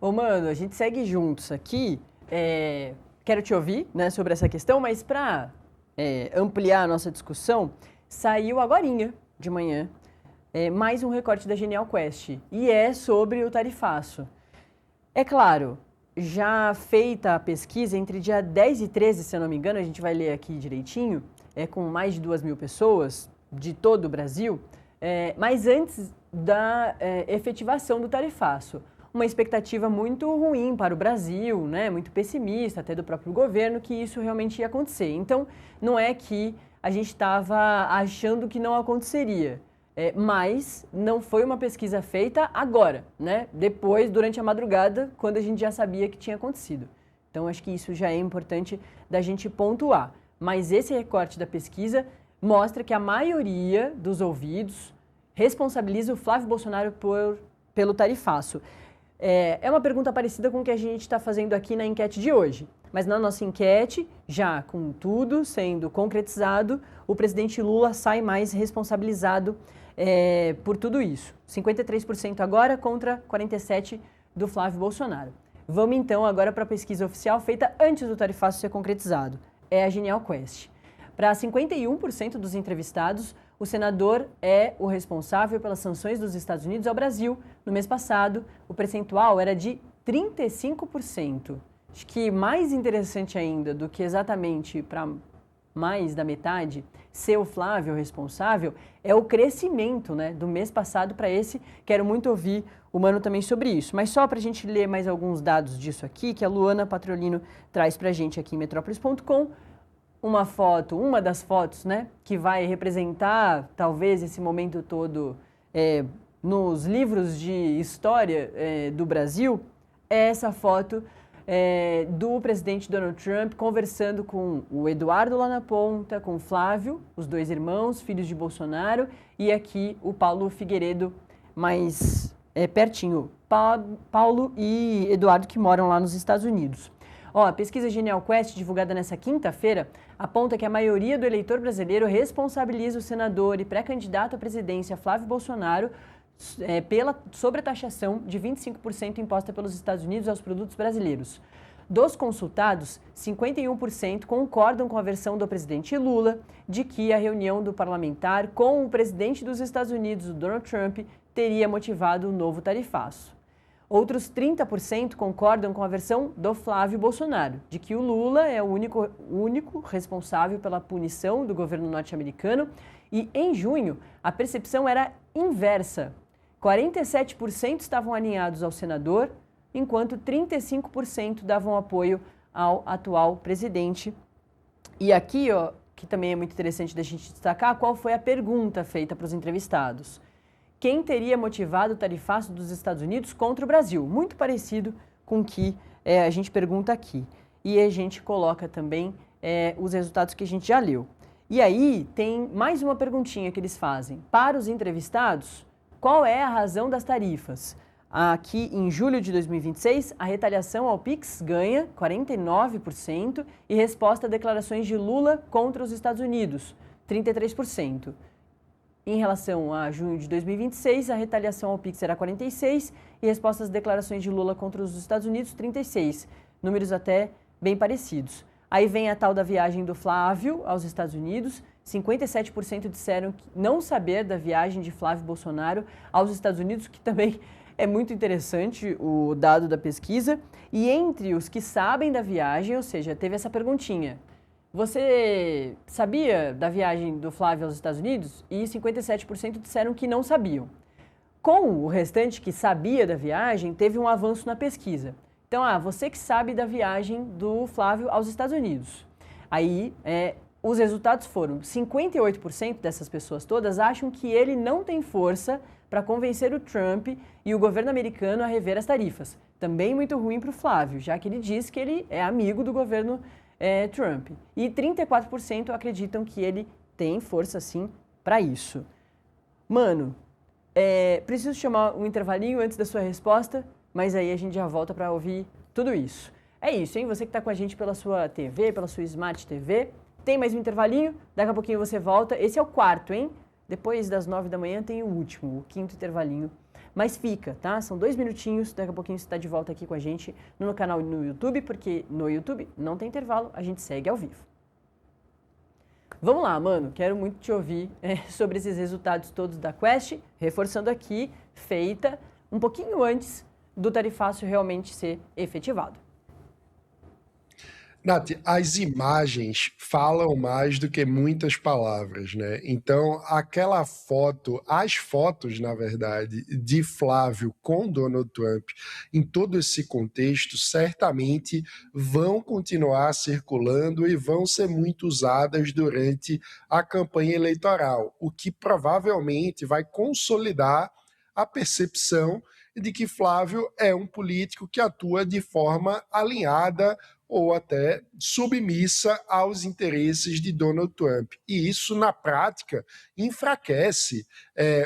Ô, mano, a gente segue juntos aqui. Quero te ouvir, né, sobre essa questão, mas para ampliar a nossa discussão, saiu agorinha de manhã mais um recorte da Genial Quest e é sobre o tarifaço. É claro, já feita a pesquisa entre dia 10 e 13, se eu não me engano, a gente vai ler aqui direitinho, com mais de 2.000 pessoas de todo o Brasil, mas antes da efetivação do tarifaço. Uma expectativa muito ruim para o Brasil, né, muito pessimista até do próprio governo, que isso realmente ia acontecer. Então, não é que a gente estava achando que não aconteceria, mas não foi uma pesquisa feita agora, né, depois, durante a madrugada, quando a gente já sabia que tinha acontecido. Então, acho que isso já é importante da gente pontuar. Mas esse recorte da pesquisa mostra que a maioria dos ouvidos responsabiliza o Flávio Bolsonaro pelo tarifaço. É uma pergunta parecida com o que a gente está fazendo aqui na enquete de hoje. Mas na nossa enquete, já com tudo sendo concretizado, o presidente Lula sai mais responsabilizado por tudo isso. 53% agora contra 47% do Flávio Bolsonaro. Vamos então agora para a pesquisa oficial feita antes do tarifaço ser concretizado. É a Genial Quest. Para 51% dos entrevistados, o senador é o responsável pelas sanções dos Estados Unidos ao Brasil. No mês passado, o percentual era de 35%. Acho que mais interessante ainda do que exatamente para mais da metade ser o Flávio responsável é o crescimento, né, do mês passado para esse. Quero muito ouvir o Mano também sobre isso. Mas só para a gente ler mais alguns dados disso aqui, que a Luana Patrolino traz para a gente aqui em Metrópolis.com. Uma das fotos, né, que vai representar talvez esse momento todo nos livros de história do Brasil, é essa foto do presidente Donald Trump conversando com o Eduardo lá na ponta, com o Flávio, os dois irmãos, filhos de Bolsonaro, e aqui o Paulo Figueiredo mais pertinho, Paulo e Eduardo que moram lá nos Estados Unidos. A pesquisa Genial Quest, divulgada nessa quinta-feira, aponta que a maioria do eleitor brasileiro responsabiliza o senador e pré-candidato à presidência Flávio Bolsonaro pela sobretaxação de 25% imposta pelos Estados Unidos aos produtos brasileiros. Dos consultados, 51% concordam com a versão do presidente Lula de que a reunião do parlamentar com o presidente dos Estados Unidos, o Donald Trump, teria motivado o novo tarifaço. Outros 30% concordam com a versão do Flávio Bolsonaro, de que o Lula é o único responsável pela punição do governo norte-americano, e em junho a percepção era inversa. 47% estavam alinhados ao senador, enquanto 35% davam apoio ao atual presidente. E aqui, que também é muito interessante da gente destacar, qual foi a pergunta feita para os entrevistados. Quem teria motivado o tarifaço dos Estados Unidos contra o Brasil? Muito parecido com o que a gente pergunta aqui. E a gente coloca também os resultados que a gente já leu. E aí tem mais uma perguntinha que eles fazem. Para os entrevistados, qual é a razão das tarifas? Aqui em julho de 2026, a retaliação ao PIX ganha 49% e resposta a declarações de Lula contra os Estados Unidos, 33%. Em relação a junho de 2026, a retaliação ao PIX era 46% e resposta às declarações de Lula contra os Estados Unidos, 36%. Números até bem parecidos. Aí vem a tal da viagem do Flávio aos Estados Unidos. 57% disseram não saber da viagem de Flávio Bolsonaro aos Estados Unidos, que também é muito interessante o dado da pesquisa. E entre os que sabem da viagem, ou seja, teve essa perguntinha. Você sabia da viagem do Flávio aos Estados Unidos? E 57% disseram que não sabiam. Com o restante que sabia da viagem, teve um avanço na pesquisa. Então, você que sabe da viagem do Flávio aos Estados Unidos. Aí, os resultados foram 58% dessas pessoas todas acham que ele não tem força para convencer o Trump e o governo americano a rever as tarifas. Também muito ruim para o Flávio, já que ele diz que ele é amigo do governo Trump. E 34% acreditam que ele tem força, sim, para isso. Mano, preciso chamar um intervalinho antes da sua resposta, mas aí a gente já volta para ouvir tudo isso. É isso, hein? Você que está com a gente pela sua TV, pela sua Smart TV. Tem mais um intervalinho, daqui a pouquinho você volta. Esse é o quarto, hein? Depois das 9 da manhã tem o último, o quinto intervalinho mas fica, tá? São 2 minutinhos, daqui a pouquinho você está de volta aqui com a gente no canal e no YouTube, porque no YouTube não tem intervalo, a gente segue ao vivo. Vamos lá, mano, quero muito te ouvir sobre esses resultados todos da Quest, reforçando aqui, feita um pouquinho antes do tarifácio realmente ser efetivado. Nath, as imagens falam mais do que muitas palavras, né? Então, aquela foto, as fotos, na verdade, de Flávio com Donald Trump, em todo esse contexto, certamente vão continuar circulando e vão ser muito usadas durante a campanha eleitoral, o que provavelmente vai consolidar a percepção de que Flávio é um político que atua de forma alinhada ou até submissa aos interesses de Donald Trump. E isso, na prática, enfraquece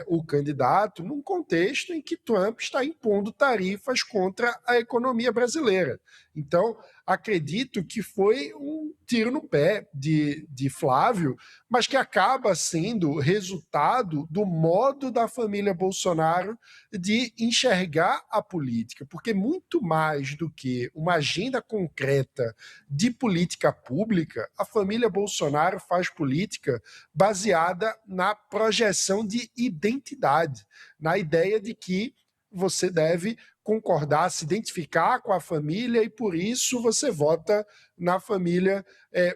o candidato num contexto em que Trump está impondo tarifas contra a economia brasileira. Então, acredito que foi um tiro no pé de Flávio, mas que acaba sendo resultado do modo da família Bolsonaro de enxergar a política, porque muito mais do que uma agenda concreta de política pública, a família Bolsonaro faz política baseada na projeção de identidade, na ideia de que você deve concordar, se identificar com a família e por isso você vota na família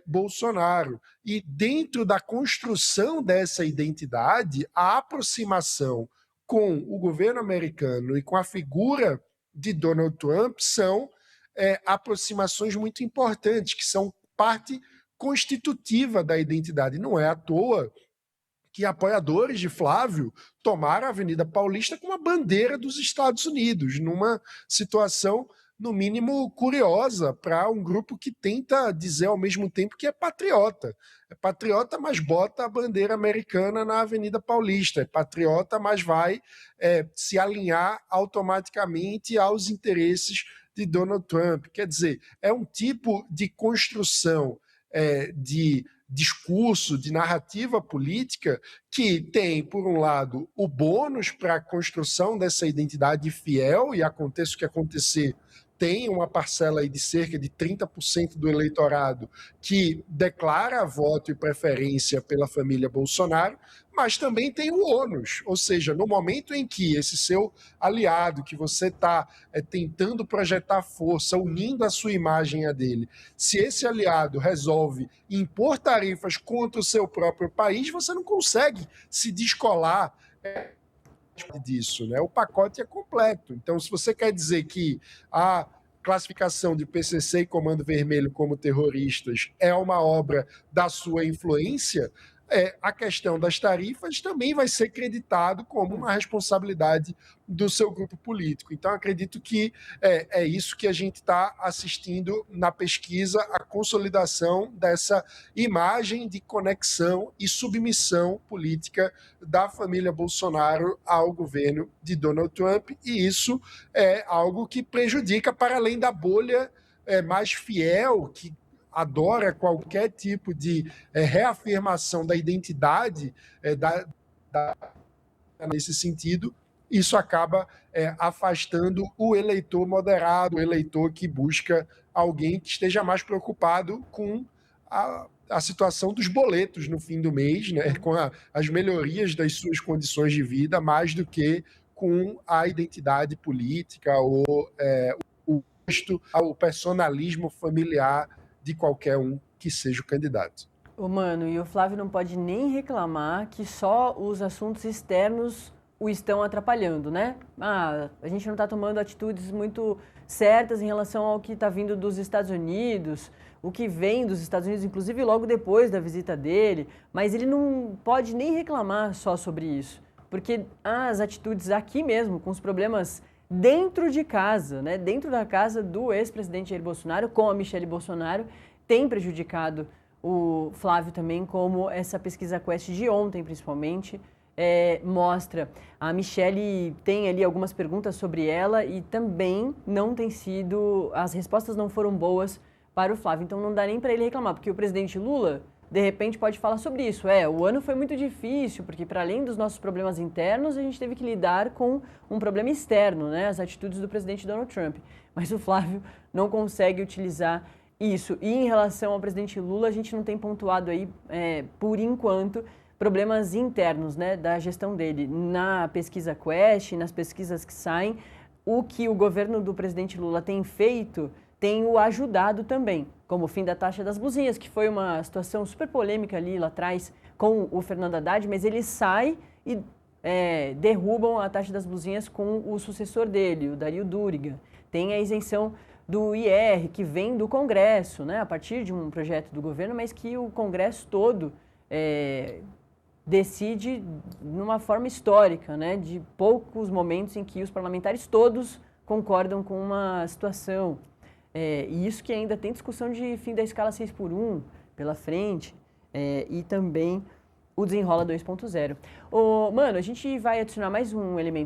Bolsonaro. E dentro da construção dessa identidade, a aproximação com o governo americano e com a figura de Donald Trump são aproximações muito importantes, que são parte constitutiva da identidade. Não é à toa que apoiadores de Flávio tomaram a Avenida Paulista como a bandeira dos Estados Unidos, numa situação, no mínimo, curiosa para um grupo que tenta dizer ao mesmo tempo que é patriota. É patriota, mas bota a bandeira americana na Avenida Paulista. É patriota, mas vai se alinhar automaticamente aos interesses de Donald Trump. Quer dizer, é um tipo de construção de discurso, de narrativa política, que tem, por um lado, o bônus para a construção dessa identidade fiel, e aconteça o que acontecer, tem uma parcela aí de cerca de 30% do eleitorado que declara voto e preferência pela família Bolsonaro, mas também tem o ônus, ou seja, no momento em que esse seu aliado, que você está tentando projetar força, unindo a sua imagem à dele, se esse aliado resolve impor tarifas contra o seu próprio país, você não consegue se descolar disso, né? O pacote é completo. Então, se você quer dizer que a classificação de PCC e Comando Vermelho como terroristas é uma obra da sua influência, a questão das tarifas também vai ser creditado como uma responsabilidade do seu grupo político. Então, acredito que é isso que a gente está assistindo na pesquisa, a consolidação dessa imagem de conexão e submissão política da família Bolsonaro ao governo de Donald Trump, e isso é algo que prejudica, para além da bolha mais fiel, que adora qualquer tipo de reafirmação da identidade nesse sentido, isso acaba afastando o eleitor moderado, o eleitor que busca alguém que esteja mais preocupado com a situação dos boletos no fim do mês, né, com as melhorias das suas condições de vida, mais do que com a identidade política ou o personalismo familiar de qualquer um que seja o candidato. Mano, e o Flávio não pode nem reclamar que só os assuntos externos o estão atrapalhando, né? A gente não está tomando atitudes muito certas em relação ao que está vindo dos Estados Unidos, o que vem dos Estados Unidos, inclusive logo depois da visita dele, mas ele não pode nem reclamar só sobre isso, porque as atitudes aqui mesmo, com os problemas dentro de casa, né? Dentro da casa do ex-presidente Jair Bolsonaro, com a Michelle Bolsonaro, tem prejudicado o Flávio também, como essa pesquisa Quest de ontem, principalmente, mostra. A Michelle tem ali algumas perguntas sobre ela e também não tem sido, as respostas não foram boas para o Flávio, então não dá nem para ele reclamar, porque o presidente Lula de repente pode falar sobre isso. O ano foi muito difícil, porque para além dos nossos problemas internos, a gente teve que lidar com um problema externo, né? As atitudes do presidente Donald Trump. Mas o Flávio não consegue utilizar isso. E em relação ao presidente Lula, a gente não tem pontuado aí, por enquanto, problemas internos, né, da gestão dele. Na pesquisa Quest, nas pesquisas que saem, o que o governo do presidente Lula tem feito tem o ajudado também, como o fim da taxa das blusinhas, que foi uma situação super polêmica ali lá atrás com o Fernando Haddad, mas ele sai e derrubam a taxa das blusinhas com o sucessor dele, o Dario Duriga. Tem a isenção do IR, que vem do Congresso, né, a partir de um projeto do governo, mas que o Congresso todo decide numa forma histórica, né, de poucos momentos em que os parlamentares todos concordam com uma situação. E isso que ainda tem discussão de fim da escala 6x1 pela frente, e também o Desenrola 2.0. Mano, a gente vai adicionar mais um elemento